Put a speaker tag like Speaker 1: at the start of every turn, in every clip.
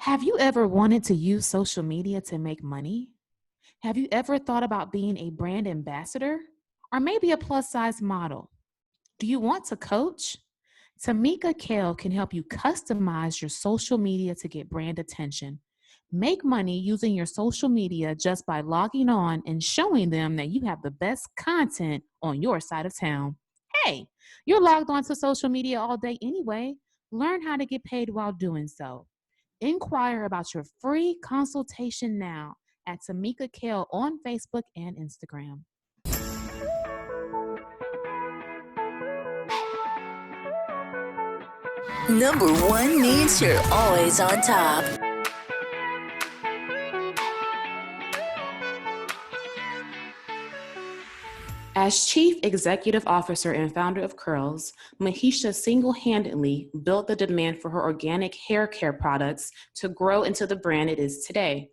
Speaker 1: Have you ever wanted to use social media to make money? Have you ever thought about being a brand ambassador or maybe a plus size model? Do you want to coach? Tamika Kale can help you customize your social media to get brand attention. Make money using your social media just by logging on and showing them that you have the best content on your side of town. Hey, you're logged on to social media all day anyway. Learn how to get paid while doing so. Inquire about your free consultation now at Tamika Kale on Facebook and Instagram.
Speaker 2: Number one means you're always on top.
Speaker 1: As Chief Executive Officer and founder of Curls, Mahisha single-handedly built the demand for her organic hair care products to grow into the brand it is today.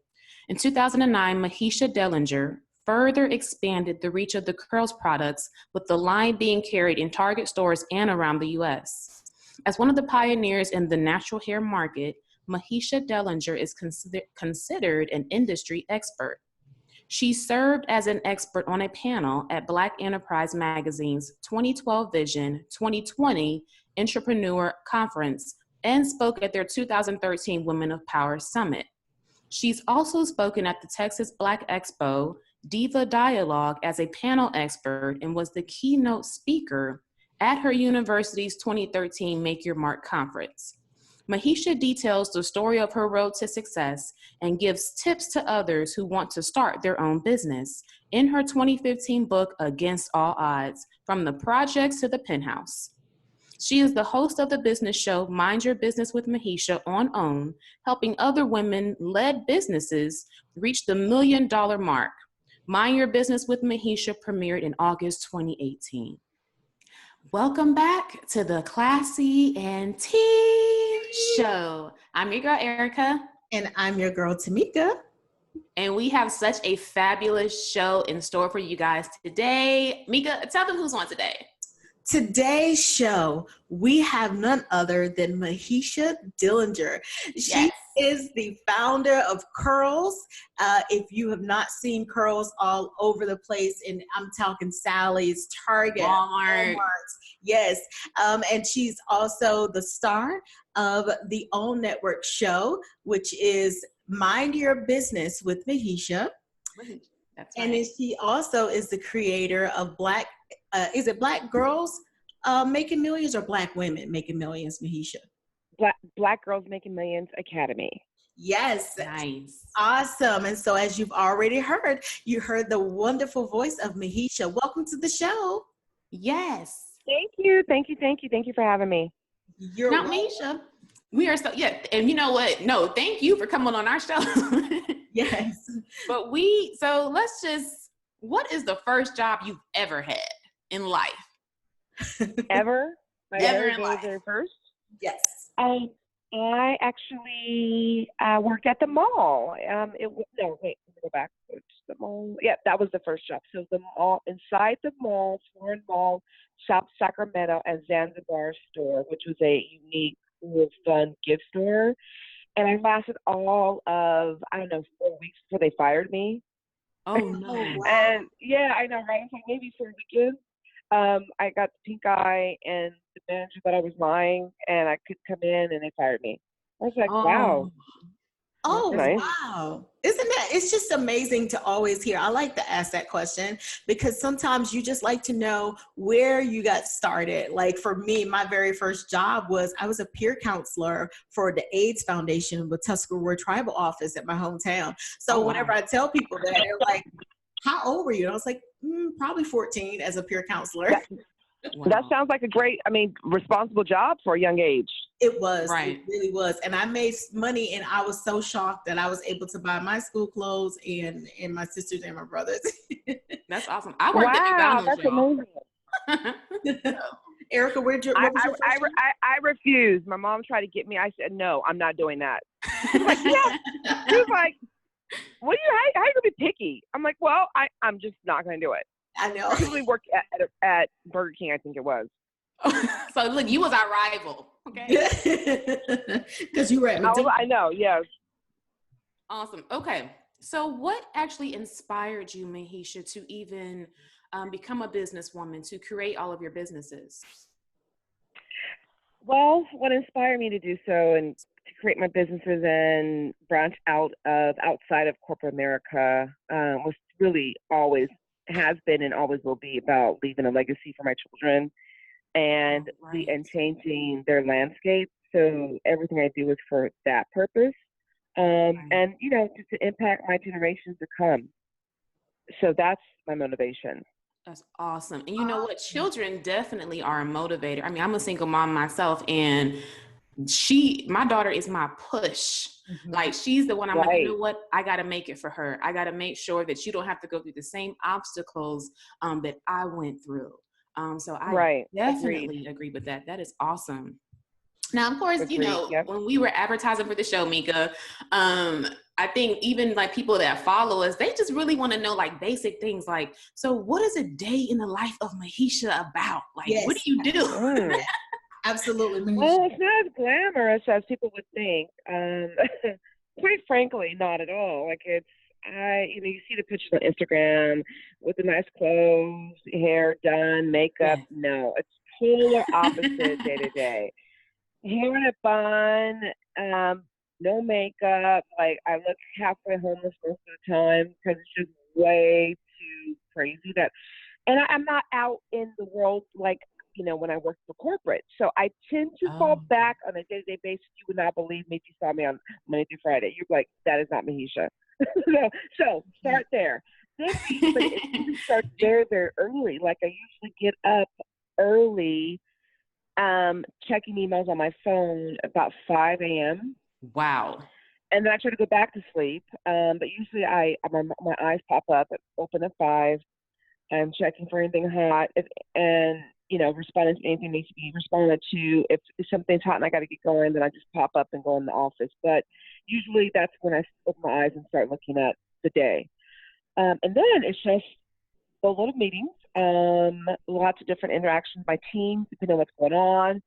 Speaker 1: In 2009, Mahisha Dellinger further expanded the reach of the Curls products, with the line being carried in Target stores and around the U.S. As one of the pioneers in the natural hair market, Mahisha Dellinger is considered an industry expert. She served as an expert on a panel at Black Enterprise Magazine's 2012 Vision 2020 Entrepreneur Conference and spoke at their 2013 Women of Power Summit. She's also spoken at the Texas Black Expo Diva Dialogue as a panel expert and was the keynote speaker at her university's 2013 Make Your Mark conference. Mahisha details the story of her road to success and gives tips to others who want to start their own business in her 2015 book, Against All Odds, From the Projects to the Penthouse. She is the host of the business show Mind Your Business with Mahisha on OWN, helping other women-led businesses reach the $1 million mark. Mind Your Business with Mahisha premiered in August 2018. Welcome back to the Classy and Teen Show. I'm your girl, Erica.
Speaker 3: And I'm your girl, Tamika.
Speaker 1: And we have such a fabulous show in store for you guys today. Mika, tell them who's on today.
Speaker 3: Today's show, we have none other than Mahisha Dellinger. She is the founder of Curls. If you have not seen Curls all over the place, and I'm talking Sally's, Target,
Speaker 1: Walmart.
Speaker 3: Yes. And she's also the star of the OWN Network show, which is Mind Your Business with Mahisha.
Speaker 1: That's right.
Speaker 3: And then she also is the creator of is it Black Girls Making Millions or Black Women Making Millions, Mahisha?
Speaker 4: Black Girls Making Millions Academy.
Speaker 3: Yes.
Speaker 1: Nice.
Speaker 3: Awesome. And so as you've already heard, you heard the wonderful voice of Mahisha. Welcome to the show.
Speaker 1: Yes.
Speaker 4: Thank you. Thank you for having me.
Speaker 3: You're
Speaker 1: now, Mahisha, we are and you know what? No, thank you for coming on our show.
Speaker 3: Yes.
Speaker 1: But what is the first job you've ever had in life?
Speaker 4: Ever?
Speaker 1: Ever in life.
Speaker 4: Very first?
Speaker 3: Yes.
Speaker 4: I actually worked at the mall. Let me go back to the mall. Yeah, that was the first job. So the mall, inside the mall, Foreign Mall, South Sacramento, and Zanzibar store, which was a unique, cool, fun gift store. And I lasted all of, 4 weeks before they fired me.
Speaker 1: Oh, no.
Speaker 3: Wow.
Speaker 4: And yeah, I know, right? It's like maybe 4 weekends. I got the pink eye, and the manager thought I was lying, and I could come in, and they fired me. I was like, wow.
Speaker 3: Oh,
Speaker 4: nice.
Speaker 3: Wow. It's just amazing to always hear. I like to ask that question because sometimes you just like to know where you got started. Like for me, my very first job I was a peer counselor for the AIDS Foundation with Tuscarora Tribal Office at my hometown. So whenever I tell people that, they're like, how old were you? And I was like, probably 14 as a peer counselor.
Speaker 4: That sounds like a great, responsible job for a young age.
Speaker 3: It was.
Speaker 1: Right.
Speaker 3: It really was. And I made money, and I was so shocked that I was able to buy my school clothes and my sisters and my brothers.
Speaker 1: That's awesome. I worked at McDonald's.
Speaker 4: That's amazing.
Speaker 3: Erica, what was your first job?
Speaker 4: I refused. My mom tried to get me. I said, no, I'm not doing that. She was like, yeah. She was like, how are you going to be picky? I'm like, well, I'm just not going to do it.
Speaker 3: I know.
Speaker 4: I really worked at Burger King, I think it was.
Speaker 1: So look, you was our rival, okay?
Speaker 3: Because you were at McDonald's.
Speaker 4: I know, yes.
Speaker 1: Awesome. Okay. So what actually inspired you, Mahisha, to even become a businesswoman, to create all of your businesses?
Speaker 4: Well, what inspired me to do so and to create my businesses and branch outside of corporate America was really always has been and always will be about leaving a legacy for my children and
Speaker 1: Right.
Speaker 4: and changing their landscape. So everything I do is for that purpose,
Speaker 1: Right.
Speaker 4: and to impact my generations to come. So that's my motivation.
Speaker 1: That's awesome. And you know what? Children definitely are a motivator. I mean, I'm a single mom myself, and my daughter is my push.
Speaker 3: Mhm.
Speaker 1: Like, she's the one I'm like, you know
Speaker 4: Right,
Speaker 1: what? I got to make it for her. I got to make sure that you don't have to go through the same obstacles that I went through. So I
Speaker 4: right. Agreed.
Speaker 1: definitely agree with that. That is awesome. Now, of course,
Speaker 4: Agreed. Yep.
Speaker 1: when we were advertising for the show, Mika, I think even like people that follow us, they just really want to know like basic things like, so what is a day in the life of Mahisha about? Like, what
Speaker 3: Yes.
Speaker 1: do you do?
Speaker 4: Mm.
Speaker 3: Absolutely, Mahisha.
Speaker 4: Well, it's not as glamorous as people would think. Quite frankly, not at all. Like you see the pictures on Instagram with the nice clothes, hair done, makeup.
Speaker 1: Yes.
Speaker 4: No, it's polar opposite day to day. Hair in a bun, no makeup. Like I look halfway homeless most of the time because it's just way too crazy I'm not out in the world like, when I work for corporate. So I tend to fall
Speaker 1: Oh,
Speaker 4: back on a day-to-day basis. You would not believe me if you saw me on Monday through Friday. You're like, that is not Mahisha. so start there. But it usually starts very, very early. Like I usually get up early, checking emails on my phone about 5 a.m.
Speaker 1: wow.
Speaker 4: And then I try to go back to sleep. But usually my eyes pop up, open at 5. I'm checking for anything hot and responding to anything needs to be responded to. If something's hot and I got to get going, then I just pop up and go in the office. But usually that's when I open my eyes and start looking at the day. And then it's just a lot of meetings, lots of different interactions with my team, depending on what's going on,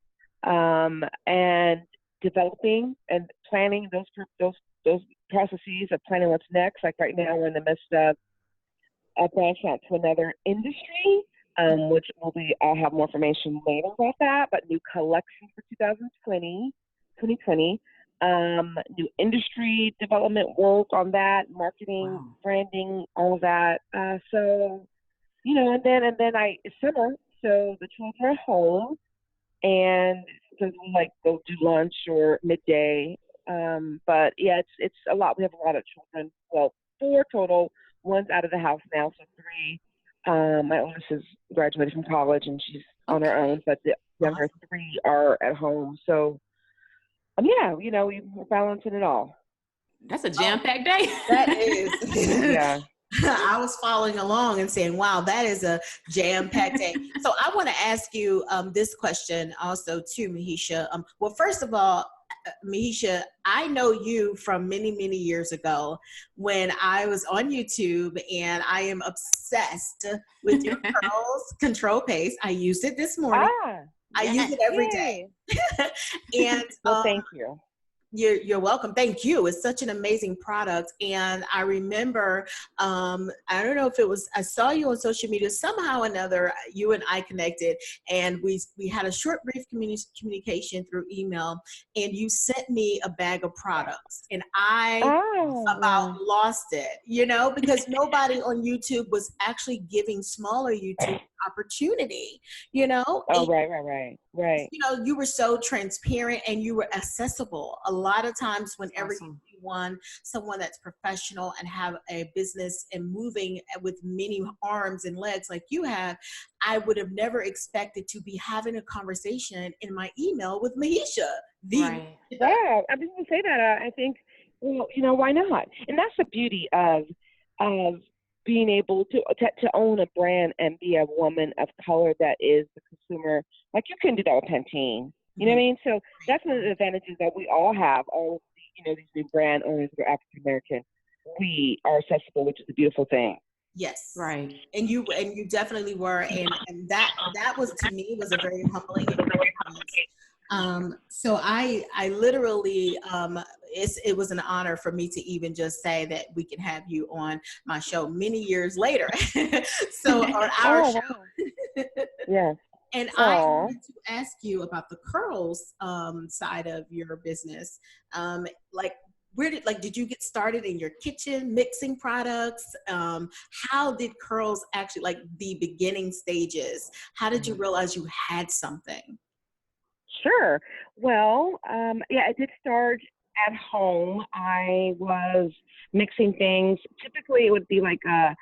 Speaker 4: and developing and planning those processes of planning what's next. Like right now, we're in the midst of branch out to another industry, which I'll have more information later about that, but new collection for 2020, new industry development work on that, marketing,
Speaker 1: Wow.
Speaker 4: branding, all of that. And then it's summer, so the children are home, and so we like go do lunch or midday. But yeah, it's a lot. We have a lot of children. Well, 4 total. One's out of the house now, so 3. My oldest has graduated from college and she's on her
Speaker 1: Okay.
Speaker 4: own, but the younger 3 are at home. So, we're balancing it all.
Speaker 1: That's a
Speaker 3: Oh,
Speaker 1: jam-packed day.
Speaker 3: that is.
Speaker 4: Yeah.
Speaker 3: I was following along and saying, wow, that is a jam-packed day. So I want to ask you this question also too, Mahisha. Well, first of all, Mahisha, I know you from many, many years ago when I was on YouTube, and I am obsessed with your curls control paste. I used it this morning.
Speaker 4: Ah,
Speaker 3: I use
Speaker 1: Yes.
Speaker 3: it every day.
Speaker 4: yay.
Speaker 3: And
Speaker 4: Well, thank you.
Speaker 3: you're welcome. Thank you. It's such an amazing product. And I remember, I don't know if it was, I saw you on social media, somehow or another, you and I connected, and we had a short, brief communication through email, and you sent me a bag of products, and I about
Speaker 4: Oh,
Speaker 3: lost it, because nobody on YouTube was actually giving smaller YouTube opportunity,
Speaker 4: oh, right.
Speaker 3: you were so transparent and you were accessible. A lot of times
Speaker 1: That's
Speaker 3: whenever you
Speaker 1: awesome.
Speaker 3: see someone that's professional and have a business and moving with many arms and legs like you have, I would have never expected to be having a conversation in my email with Mahisha.
Speaker 1: Right.
Speaker 4: Yeah, I mean, to say that, I think, why not? And that's the beauty of being able to own a brand and be a woman of color that is the consumer. Like you couldn't do that with Pantene. You know what I mean? So that's one of the advantages that we all have. All of these new brand owners that are African American. We are accessible, which is a beautiful thing.
Speaker 3: Yes.
Speaker 1: Right.
Speaker 3: And you definitely were. And that was, to me, was a very humbling experience. So I literally, it was an honor for me to even just say that we can have you on my show many years later. So on our
Speaker 4: Oh,
Speaker 3: show.
Speaker 4: wow. Yes.
Speaker 3: And I
Speaker 4: Aw.
Speaker 3: wanted to ask you about the curls side of your business. Like, did you get started in your kitchen mixing products? How did curls actually, like the beginning stages, how did you realize you had something?
Speaker 4: Sure. Well, yeah, I did start at home. I was mixing things. Typically, it would be like a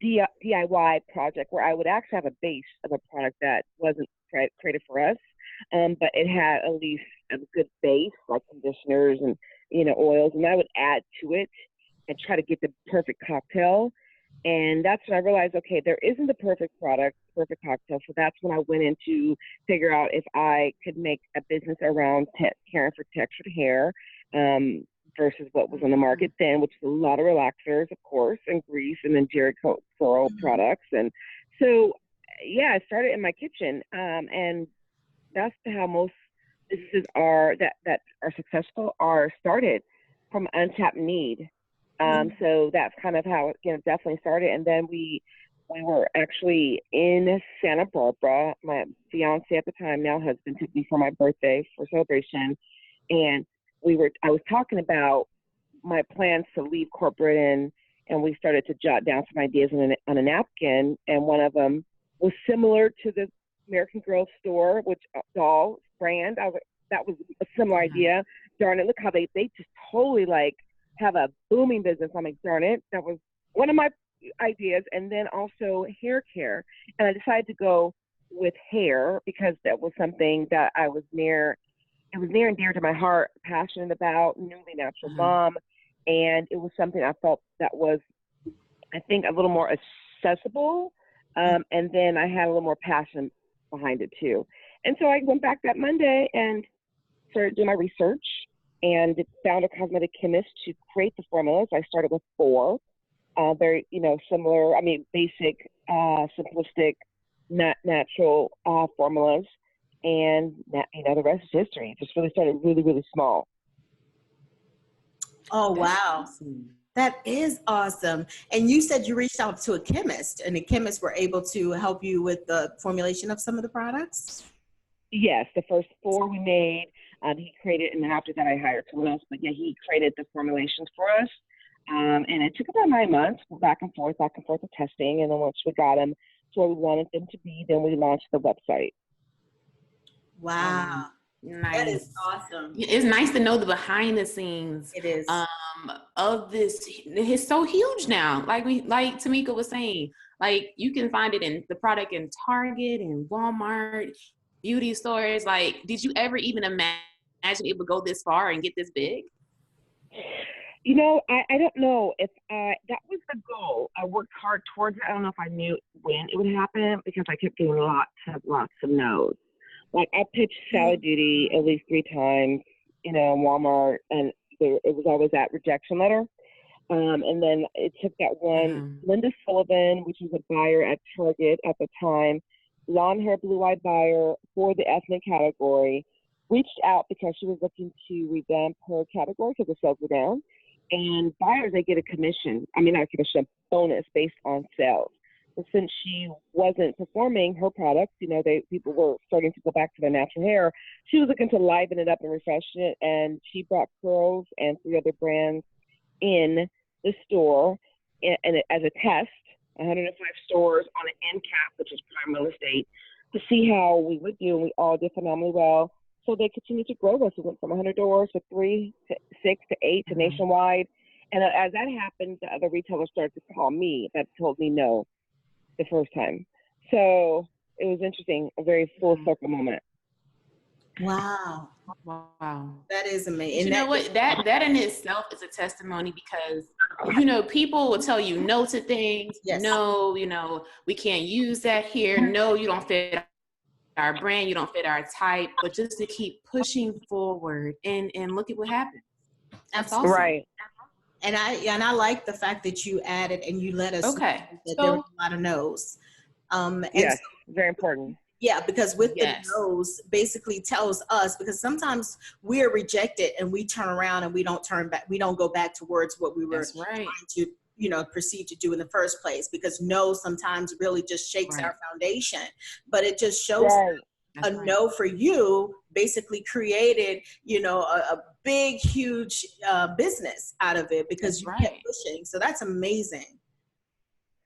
Speaker 4: DIY project where I would actually have a base of a product that wasn't created for us, but it had at least a good base, like conditioners and oils, and I would add to it and try to get the perfect cocktail. And that's when I realized, okay, there isn't a perfect product, perfect cocktail. So that's when I went in to figure out if I could make a business around caring for textured hair versus what was on the market then, which is a lot of relaxers, of course, and grease, and then Jerry Curl products. And so, yeah, I started in my kitchen, and that's how most businesses that are successful are started, from untapped need. So that's kind of how it definitely started. And then we were actually in Santa Barbara. My fiance at the time, now husband, took me for my birthday for celebration. And I was talking about my plans to leave corporate, and we started to jot down some ideas on a napkin. And one of them was similar to the American Girl store, which doll brand. That was a similar idea. Darn it, look how they just totally have a booming business. I'm like, darn it, that was one of my ideas. And then also hair care. And I decided to go with hair because that was something that it was near and dear to my heart, passionate about, newly natural mom. And it was something I felt that was, I think, a little more accessible. And then I had a little more passion behind it too. And so I went back that Monday and started doing my research and found a cosmetic chemist to create the formulas. I started with 4, very, similar, basic, simplistic, natural formulas. And that, the rest is history. It just really started really, really small.
Speaker 3: Oh, wow. That is awesome. And you said you reached out to a chemist, and the chemists were able to help you with the formulation of some of the products?
Speaker 4: Yes, the first 4 we made, he created, and then after that I hired someone else, but yeah, he created the formulations for us. And it took about 9 months, back and forth of testing. And then once we got them to where we wanted them to be, then we launched the website.
Speaker 3: Wow.
Speaker 1: Nice.
Speaker 3: That is awesome.
Speaker 1: It's nice to know the behind the scenes.
Speaker 3: It is.
Speaker 1: Of this. It's so huge now. Like Temeka was saying, like you can find it in the product in Target and Walmart, beauty stores. Like, did you ever even imagine it would go this far and get this big?
Speaker 4: I don't know if that was the goal. I worked hard towards it. I don't know if I knew when it would happen because I kept getting lots of no's. Like I pitched Salad Duty at least 3 times, Walmart, and it was always that rejection letter. And then it took that one, Linda Sullivan, which was a buyer at Target at the time, blonde hair, blue-eyed buyer for the ethnic category, reached out because she was looking to revamp her category because the sales were down. And buyers, they get a commission. Not a commission, bonus based on sales. But since she wasn't performing her products, people were starting to go back to their natural hair. She was looking to liven it up and refresh it, and she brought Curls and 3 other brands in the store and as a test, 105 stores on an end cap, which is prime real estate, to see how we would do, and we all did phenomenally well. So they continued to grow us. We went from 100 doors to 3 to 6 to 8 to nationwide. And as that happened, the other retailers started to call me that told me no the first time. So it was interesting, a very full circle moment.
Speaker 3: Wow. That is amazing.
Speaker 1: You know what? That in itself is a testimony because, people will tell you no to things. Yes. No, we can't use that here. No, you don't fit our brand. You don't fit our type. But just to keep pushing forward and look at what happened. That's awesome.
Speaker 4: Right.
Speaker 3: And I like the fact that you added and you let us know that there were a lot of no's.
Speaker 4: Yes, very important.
Speaker 3: Yeah, because with the
Speaker 1: Yes.
Speaker 3: nose basically tells us, because sometimes we're rejected and we turn around and we don't turn back, we don't go back towards what we were
Speaker 1: That's right.
Speaker 3: trying to, proceed to do in the first place, because no sometimes really just shakes
Speaker 1: Right.
Speaker 3: our foundation. But it just shows
Speaker 4: Right.
Speaker 1: That's
Speaker 3: a
Speaker 1: right.
Speaker 3: no for you basically created, a big, huge business out of it because
Speaker 1: That's
Speaker 3: you kept
Speaker 1: right.
Speaker 3: pushing. So that's amazing.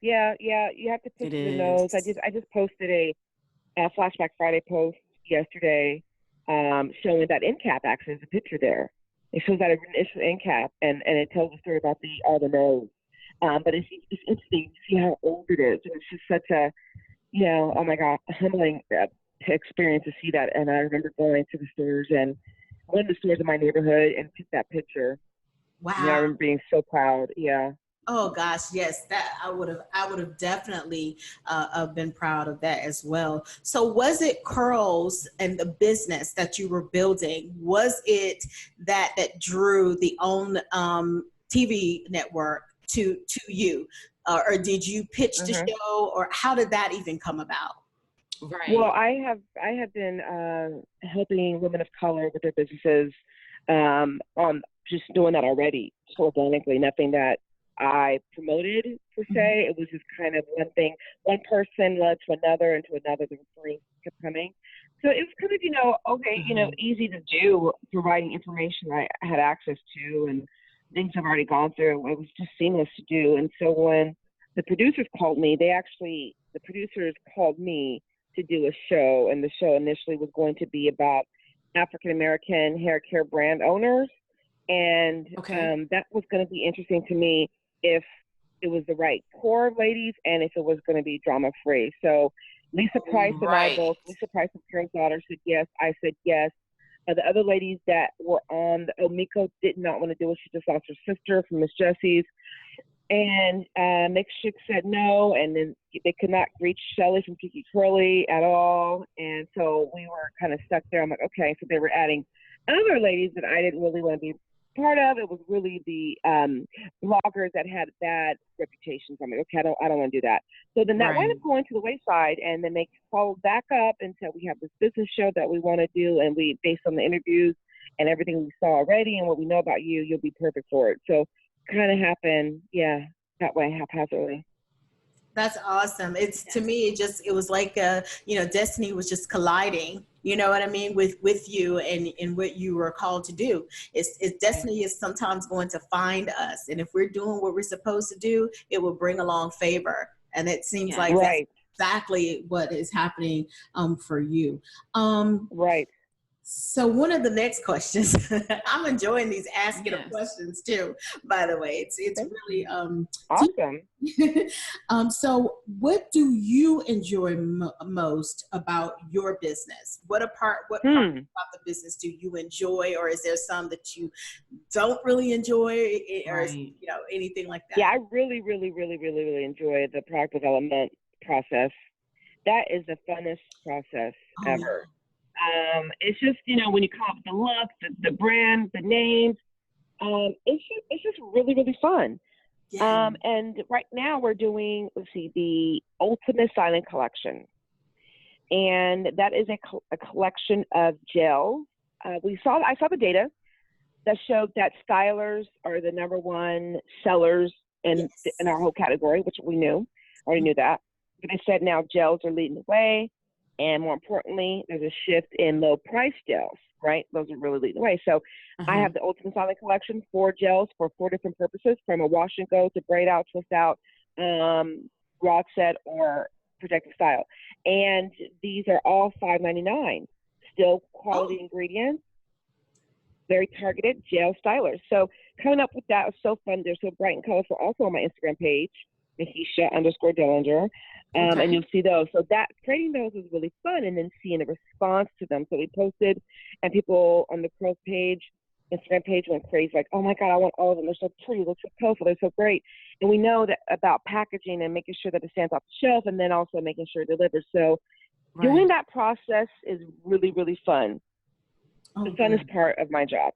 Speaker 4: Yeah, you have to push
Speaker 1: It
Speaker 4: the nose. I
Speaker 1: is.
Speaker 4: just posted a Flashback Friday post yesterday, showing that end cap. Actually, there's a picture there. It shows that initial end cap, and it tells a story about the nose. But it's interesting to see how old it is, and it's just such a, oh my God, humbling experience to see that. And I remember going to the stores, and one of the stores in my neighborhood, and took that picture.
Speaker 3: Wow.
Speaker 4: I remember being so proud. Yeah.
Speaker 3: Oh gosh, yes, that I would have definitely been proud of that as well. So was it curls and the business that you were building? Was it that drew the own TV network to you, or did you pitch the
Speaker 4: Mm-hmm.
Speaker 3: show, or how did that even come about?
Speaker 4: Well,
Speaker 1: Right.
Speaker 4: I have been helping women of color with their businesses, on just doing that already, just organically. Nothing that I promoted per se. It was just kind of one thing, one person led to another and to another. The referrals kept coming, so it was kind of okay, easy to do, providing information I had access to and things I've already gone through. It was just seamless to do. And so when the producers called me, the producers called me to do a show, and the show initially was going to be about African American hair care brand owners, and
Speaker 1: Okay.
Speaker 4: that was going to be interesting to me if it was the right core of ladies and if it was going to be drama free. So Lisa Price and I
Speaker 1: Right.
Speaker 4: both, Lisa Price and Karen's daughter, said yes. I said yes. The other ladies that were on Miko did not want to do it. She just lost her sister from Miss Jessie's. And Nick Schick said no, and then they could not reach Shelly from Kiki Curly at all. And so we were kind of stuck there. I'm like, okay. So they were adding other ladies that I didn't really want to be part of. It was really the bloggers that had bad reputations. I'm like, okay, I don't want to do that. So then that wound
Speaker 1: Right.
Speaker 4: up going to the wayside, and then they followed back up and said, we have this business show that we want to do, and we, based on the interviews and everything we saw already and what we know about you, you'll be perfect for it. So kind of happened, that way, haphazardly.
Speaker 3: That's awesome. It's, to me, it was like, destiny was just colliding, you know what I mean, with you and what you were called to do. It's
Speaker 1: Right.
Speaker 3: destiny is sometimes going to find us. And if we're doing what we're supposed to do, it will bring along favor. And it seems like
Speaker 1: Yes.
Speaker 3: that's
Speaker 4: Right,
Speaker 3: exactly what is happening for you.
Speaker 4: right.
Speaker 3: So one of the next questions, I'm enjoying these asking of
Speaker 1: Yes.
Speaker 3: questions too, by the way. It's
Speaker 4: Okay.
Speaker 3: really
Speaker 4: Awesome.
Speaker 3: so what do you enjoy most about your business? What part
Speaker 4: Hmm.
Speaker 3: about the business do you enjoy, or is there some that you don't really enjoy, or
Speaker 1: Right.
Speaker 3: anything like
Speaker 4: Yeah,
Speaker 3: that?
Speaker 4: I really, really, really, really, really enjoy the product development process. That is the funnest process
Speaker 3: Oh yeah.
Speaker 4: ever. It's just, when you come up with the look, the brand, the names, it's just really, really fun.
Speaker 3: Yeah.
Speaker 4: And right now we're doing, let's see, the Ultimate Silent Collection. And that is a collection of gels. I saw the data that showed that stylers are the number one sellers in
Speaker 3: Yes.
Speaker 4: our whole category, which we already knew that. But they said now gels are leading the way. And more importantly, there's a shift in low price gels, right? Those are really leading the way. So I
Speaker 1: Uh-huh.
Speaker 4: have the Ultimate Silent Collection, 4 gels for 4 different purposes, from a wash and go to braid out, twist out, rod set, or protective style. And these are all $5.99. Still quality
Speaker 3: Oh.
Speaker 4: ingredients, very targeted gel stylers. So coming up with that was so fun. They're so bright and colorful. Also on my Instagram page, Mahisha_Dellinger. And
Speaker 1: Okay.
Speaker 4: you'll see those. So that creating those was really fun, and then seeing the response to them. So we posted, and people on the Curls page, Instagram page, went crazy, like, oh my God, I want all of them. They're so pretty, they're so colorful, they're so great. And we know that about packaging and making sure that it stands off the shelf, and then also making sure it delivers. So doing
Speaker 1: Right.
Speaker 4: that process is really, really fun.
Speaker 3: Oh,
Speaker 4: The funnest
Speaker 3: good.
Speaker 4: part of my job.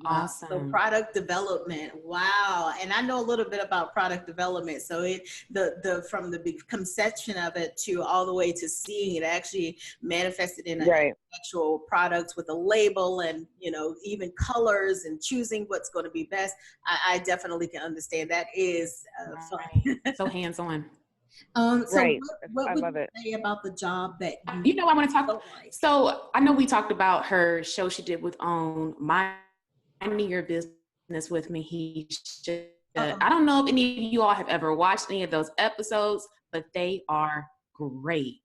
Speaker 3: Wow. So
Speaker 1: Awesome.
Speaker 3: product development. Wow. And I know a little bit about product development. So from the big conception of it to all the way to seeing it actually manifested in an
Speaker 4: Right.
Speaker 3: actual product with a label and, even colors and choosing what's going to be best. I definitely can understand that is fun.
Speaker 1: Right. So hands-on.
Speaker 3: So
Speaker 4: Right.
Speaker 3: what
Speaker 4: I
Speaker 3: would
Speaker 4: love
Speaker 3: you
Speaker 4: it.
Speaker 3: say about the job that you
Speaker 1: You know, I want to talk.
Speaker 3: don't like?
Speaker 1: So I know we talked about her show she did with OWN, Minding Your Business with Mahisha.
Speaker 3: Uh-oh.
Speaker 1: I don't know if any of you all have ever watched any of those episodes, but they are great.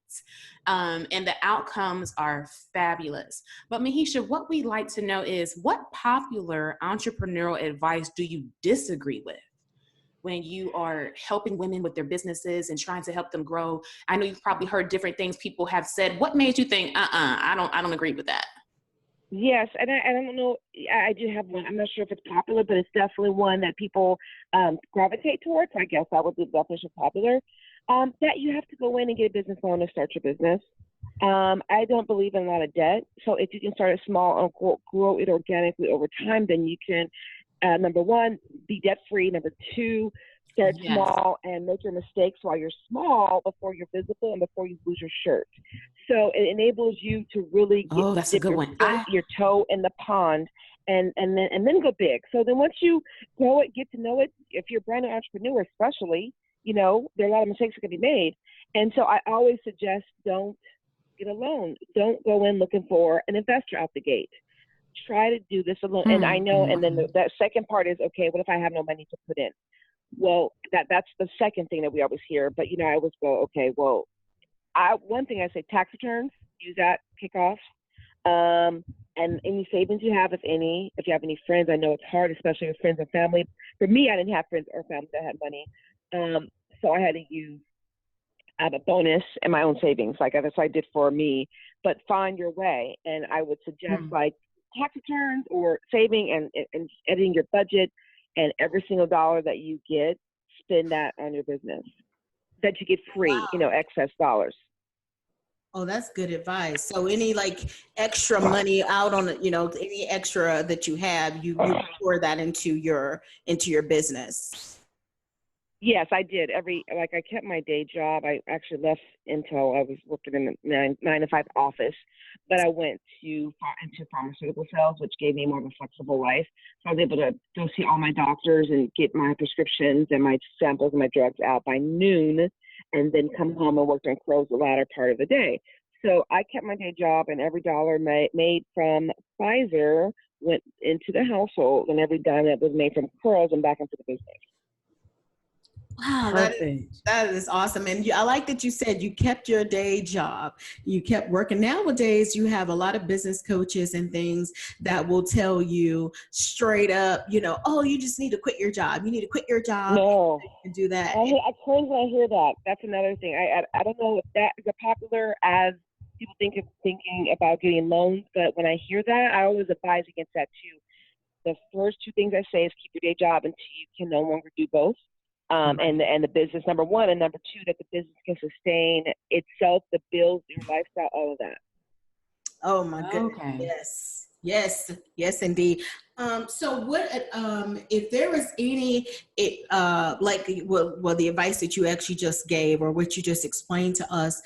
Speaker 1: And the outcomes are fabulous. But Mahisha, what we'd like to know is, what popular entrepreneurial advice do you disagree with when you are helping women with their businesses and trying to help them grow? I know you've probably heard different things people have said. What made you think, I don't agree with that?
Speaker 4: Yes, and I don't know. I do have one. I'm not sure if it's popular, but it's definitely one that people gravitate towards. I guess that would be the definition of popular. That you have to go in and get a business loan to start your business. I don't believe in a lot of debt. So if you can start it small and grow it organically over time, then you can, number one, be debt free. Number two, start
Speaker 1: Yes.
Speaker 4: small and make your mistakes while you're small before you're visible and before you lose your shirt. So it enables you to really get
Speaker 1: That's a
Speaker 4: dip
Speaker 1: good
Speaker 4: your
Speaker 1: one.
Speaker 4: foot, your toe in the pond and then go big. So then once you grow it, get to know it, if you're a brand new entrepreneur especially, there are a lot of mistakes that can be made. And so I always suggest don't get a loan. Don't go in looking for an investor out the gate. Try to do this alone. And I know, and then that second part is, okay, what if I have no money to put in? Well, that's the second thing that we always hear. But, I always go, okay, well, one thing I say, tax returns, use that, kick off. And any savings you have, if you have any friends, I know it's hard, especially with friends and family. For me, I didn't have friends or family that had money. So I had to use a bonus and my own savings. Like that's what I did for me. But find your way. And I would suggest like tax returns or saving and editing your budget, and every single dollar that you get, spend that on your business that you get free, excess dollars.
Speaker 3: Oh, that's good advice. So any extra money out on any extra that you have, you pour that into your business.
Speaker 4: Yes, I did. I kept my day job. I actually left until I was working in the 9 to 5 office, but I went into pharmaceutical sales, which gave me more of a flexible life. So I was able to go see all my doctors and get my prescriptions and my samples and my drugs out by noon, and then come home and work on Crows the latter part of the day. So I kept my day job, and every dollar made from Pfizer went into the household, and every dime that was made from Curls and back into the business.
Speaker 3: Wow, that is awesome. And I like that you said you kept your day job. You kept working. Nowadays, you have a lot of business coaches and things that will tell you straight up, oh, you just need to quit your job. You need to quit your job and do that.
Speaker 4: I cringe when I hear that. That's another thing. I don't know if that is as popular as people thinking about getting loans, but when I hear that, I always advise against that too. The first two things I say is keep your day job until you can no longer do both. And the business, number one, and number two, that the business can sustain itself, the bills, your lifestyle, all of that.
Speaker 3: Oh my goodness.
Speaker 1: Okay.
Speaker 3: Yes, indeed. So what, if there was any, the advice that you actually just gave or what you just explained to us,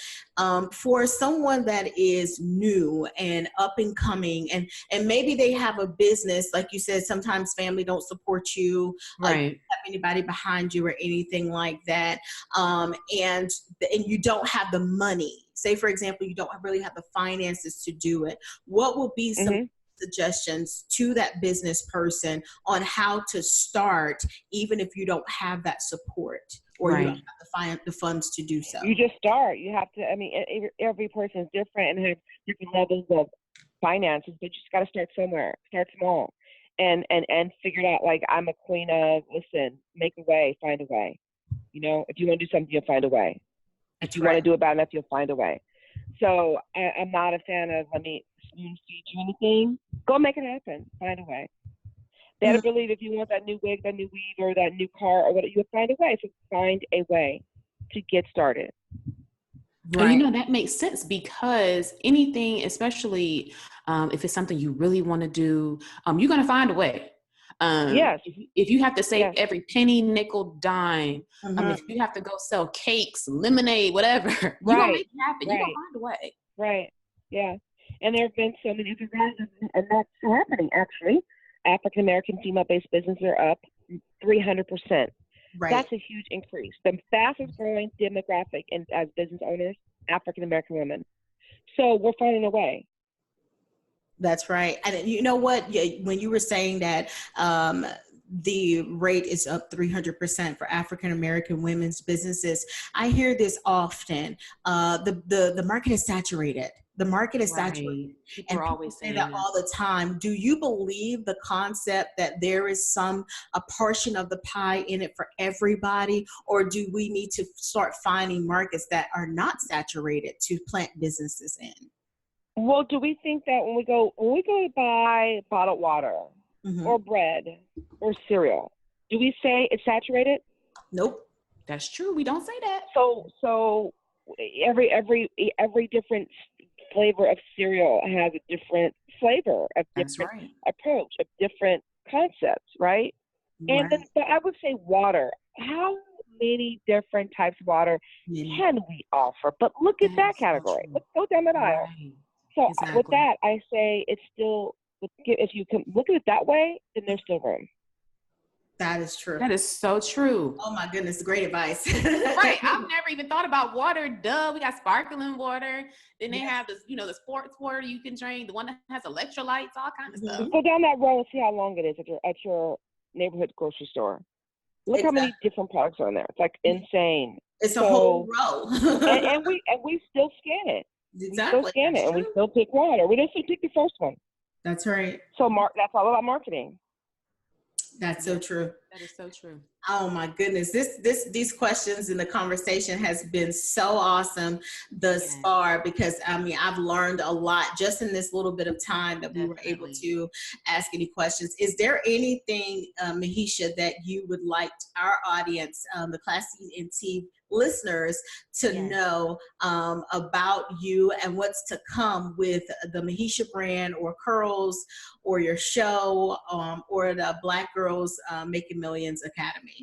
Speaker 3: for someone that is new and up and coming and maybe they have a business, like you said, sometimes family don't support you,
Speaker 1: right?
Speaker 3: You don't have anybody behind you or anything like that, and you don't have the money. Say, for example, you don't really have the finances to do it. What will be some suggestions to that business person on how to start, even if you don't have that support or you don't have the funds to do so?
Speaker 4: You just start. You have to, every person is different and has different levels of finances, but you just got to start somewhere. Start small and figure it out. Like, I'm a queen of, listen, make a way, find a way. If you want to do something, you'll find a way. If you want to do it bad enough, you'll find a way. So I'm not a fan of, let me spoon feed you anything. Go make it happen. Find a way. Better believe if you want that new wig, that new weave, or that new car, or whatever, you'll find a way. So find a way to get started.
Speaker 1: Right. And that makes sense, because anything, especially if it's something you really want to do, you're going to find a way.
Speaker 4: Yes.
Speaker 1: If you have to save
Speaker 4: Yes.
Speaker 1: every penny, nickel, dime, if you have to go sell cakes, lemonade, whatever, you're going to make it happen. You're going to find a way.
Speaker 4: Right. Yeah. And there have been so many other guys, and that's happening, actually. African-American female-based businesses are up 300%.
Speaker 3: Right.
Speaker 4: That's a huge increase. The fastest growing demographic as business owners, African-American women. So we're finding a way.
Speaker 3: That's right. And you know what? When you were saying that the rate is up 300% for African-American women's businesses, I hear this often. The market is saturated. The market is saturated.
Speaker 1: People are always saying
Speaker 3: that all the time. Do you believe the concept that there is a portion of the pie in it for everybody, or do we need to start finding markets that are not saturated to plant businesses in?
Speaker 4: Well, do we think that when we go to buy bottled water or bread or cereal, do we say it's saturated?
Speaker 3: Nope.
Speaker 1: That's true. We don't say that.
Speaker 4: So every different flavor of cereal has a different flavor, a different approach, a different concept, right? And then, but I would say water. How many different types of water can we offer? But look at that category. Let's go down that aisle. So with that, I say it's still, if you can look at it that way, then there's still room.
Speaker 3: That is true.
Speaker 1: That is so true.
Speaker 3: Oh my goodness, great advice.
Speaker 1: Right. I've never even thought about water. Duh. We got sparkling water. Then they have this, the sports water you can drink, the one that has electrolytes, all kinds of stuff.
Speaker 4: Go down that row and see how long it is at your neighborhood grocery store. Look how many different products are in there. It's like insane.
Speaker 3: It's a whole row.
Speaker 4: and we still scan it.
Speaker 3: Exactly.
Speaker 4: We still scan it, and we still pick water. We just pick the first one.
Speaker 3: That's right.
Speaker 4: So that's all about marketing.
Speaker 3: That's so true.
Speaker 1: That is so true.
Speaker 3: Oh my goodness. These questions and the conversation has been so awesome thus far, because I've learned a lot just in this little bit of time that we were able to ask any questions. Is there anything, Mahisha, that you would like our audience, the Class C and T listeners, to know about you and what's to come with the Mahisha brand or Curls or your show or the Black Girls Making Millions Academy?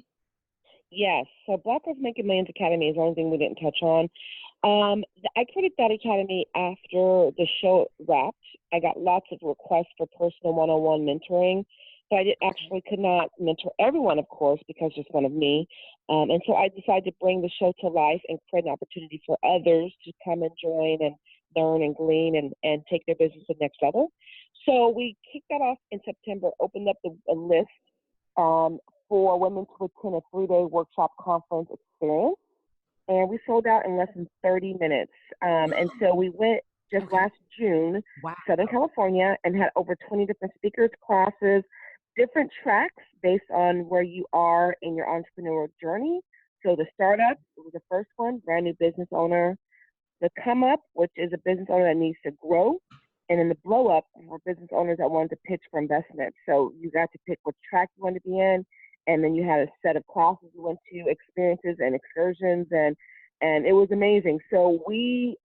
Speaker 4: Yes. So Black Girls Making Millions Academy is the only thing we didn't touch on. I created that academy after the show wrapped. I got lots of requests for personal one-on-one mentoring, but I could not mentor everyone, of course, because just one of me. And so I decided to bring the show to life and create an opportunity for others to come and join and learn and glean and take their business to the next level. So we kicked that off in September, opened up a list for women to attend a 3-day workshop conference experience. And we sold out in less than 30 minutes. And so we went just last June, Southern California, and had over 20 different speakers, classes, different tracks based on where you are in your entrepreneurial journey. So the startup was the first one, brand new business owner. The come up, which is a business owner that needs to grow. And then the blow up were business owners that wanted to pitch for investment. So you got to pick what track you wanted to be in. And then you had a set of classes you went to, experiences and excursions, and it was amazing. So we,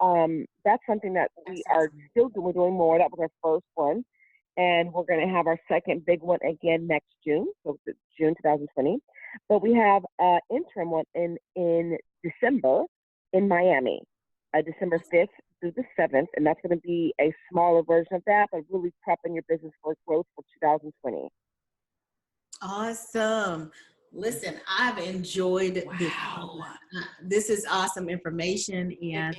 Speaker 4: that's something that we are still doing. We're doing more. That was our first one. And we're going to have our second big one again next June. So it's June 2020. But we have an interim one in December in Miami, December 5th through the 7th. And that's going to be a smaller version of that, but really prepping your business for growth for 2020.
Speaker 3: Awesome. Listen, I've enjoyed this. This is awesome information, and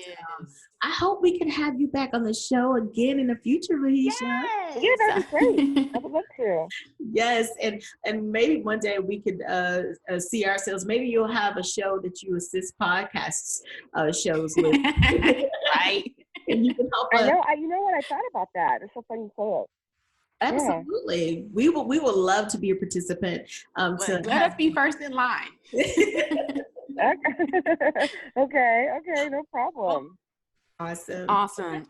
Speaker 3: I hope we can have you back on the show again in the future, Mahisha.
Speaker 4: Yeah, that'd be great. I would love to.
Speaker 3: Yes, and maybe one day we could see ourselves. Maybe you'll have a show that you assist podcasts shows with, right? And you can help us.
Speaker 4: You know what? I thought about that. It's so funny you say it.
Speaker 3: Absolutely. We will love to be a participant.
Speaker 1: Let us be first in line.
Speaker 4: Okay, no problem.
Speaker 3: Awesome.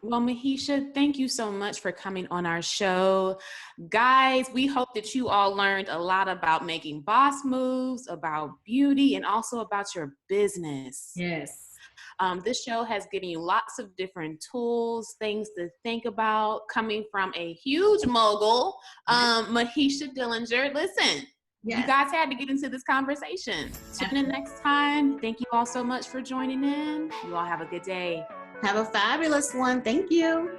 Speaker 1: Well, Mahisha, thank you so much for coming on our show. Guys, we hope that you all learned a lot about making boss moves, about beauty, and also about your business.
Speaker 3: Yes.
Speaker 1: This show has given you lots of different tools, things to think about, coming from a huge mogul, Mahisha Dellinger. Listen, you guys had to get into this conversation. Tune in next time. Thank you all so much for joining in. You all have a good day.
Speaker 3: Have a fabulous one. Thank you.